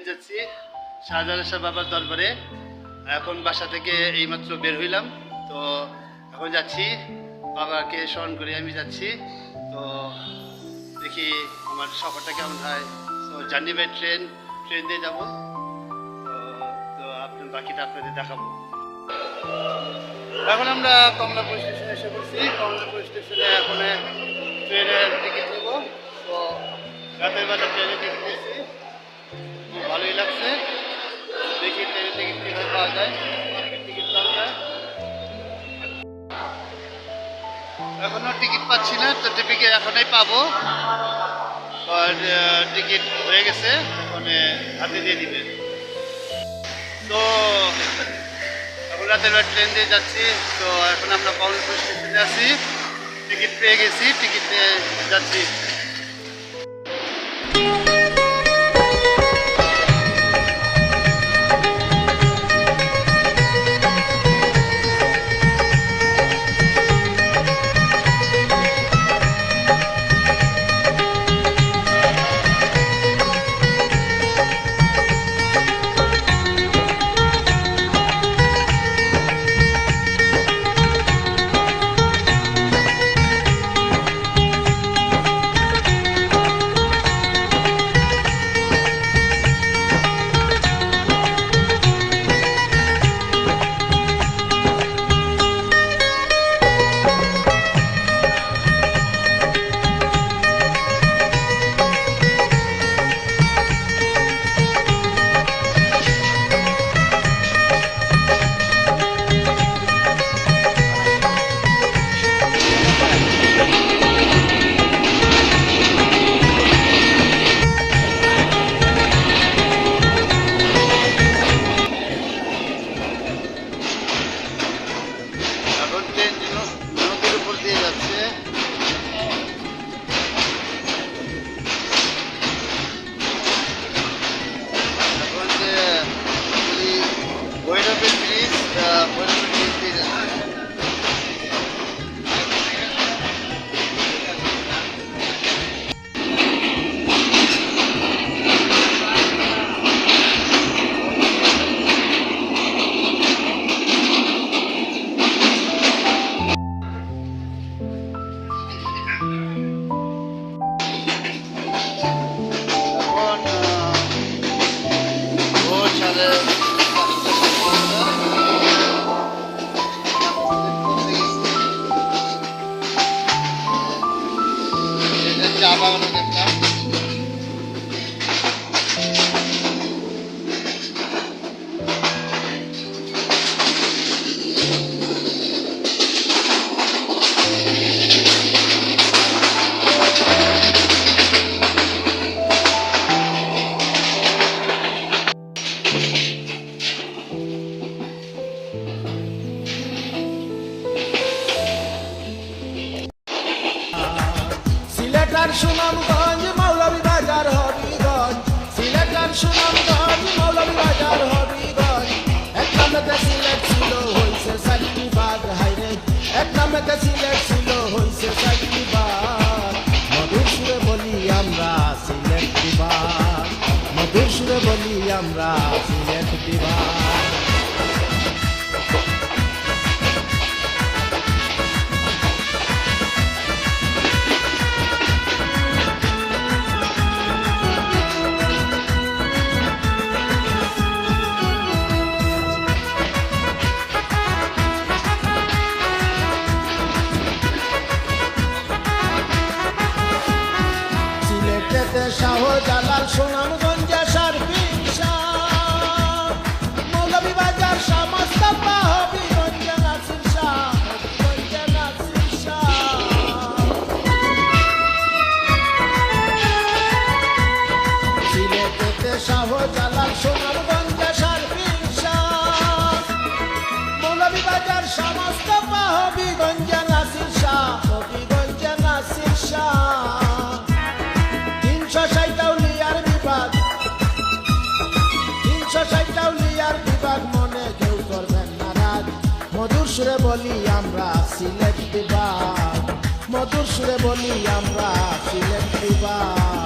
যাচ্ছি শাহজালাল শাহ বাবার দরবারে। এখন বাসা থেকে এইমাত্র বের হইলাম, তো এখন যাচ্ছি বাবাকে স্মরণ করে আমি যাচ্ছি। তো দেখি আমার সফরটা কেমন হয়। তো জার্নি বাই ট্রেন দিয়ে যাবো। তো আপনার বাকিটা আপনাদের দেখাবো। এখন আমরা কমলাপুর স্টেশনে এসে পড়ছি। কমলাপুর স্টেশনে এখন ট্রেনের টিকিট নেব। তো রাতের বেলা ট্রেনের টিকিট নিয়েছি, খুব ভালোই লাগছে। দেখি ট্রেনের টিকিট কীভাবে পাওয়া যায়, টিকিট পাওয়া যায়। এখনও টিকিট পাচ্ছি না, তো টিকিট এখনই পাবো। টিকিট হয়ে গেছে, ওখানে হাতে দিয়ে দিবে। তো এখন রাতের বেলা ট্রেন দিয়ে যাচ্ছি। তো এখন আমরা কমলাপুর স্টেশনে আছি, টিকিট পেয়ে গেছি, টিকিট নিয়ে যাচ্ছি। চা বাগানও দেখলাম। সিলেটার সুনামগঞ্জ মৌলভীবাজার হবিগঞ্জ, সিলেটার সুনামগঞ্জ মৌলভীবাজার হবিগঞ্জ। এক নামেতে সিলেট ছিল হইছে চারটি বাদ, হাইরে এক নামেতে সিলেট ছিল হইছে চারটি বাদ। মধুর সুরে বলি আমরা সিলেট বিভাগ, মধুর সুরে বলি আমরা সিলেট বিভাগ। শাহজালাল সুনামগঞ্জে শারফিন শাহ, মৌলভীবাজার শাহ মোস্তফা, হবিগঞ্জে নাসির শাহ, হবিগঞ্জে নাসির শাহ। সিলেটেতে শাহজালাল সুনামগঞ্জে শারফিন শাহ, মৌলভীবাজার শাহ মোস্তফা, হবিগঞ্জে নাসির শাহ, হবিগঞ্জে নাসির শাহ। মনে কেউ করবেন নারাজ, মধুর সুরে বলি আমরা সিলেট বিভাগ, মধুর সুরে বলি আমরা সিলেট বিভাগ।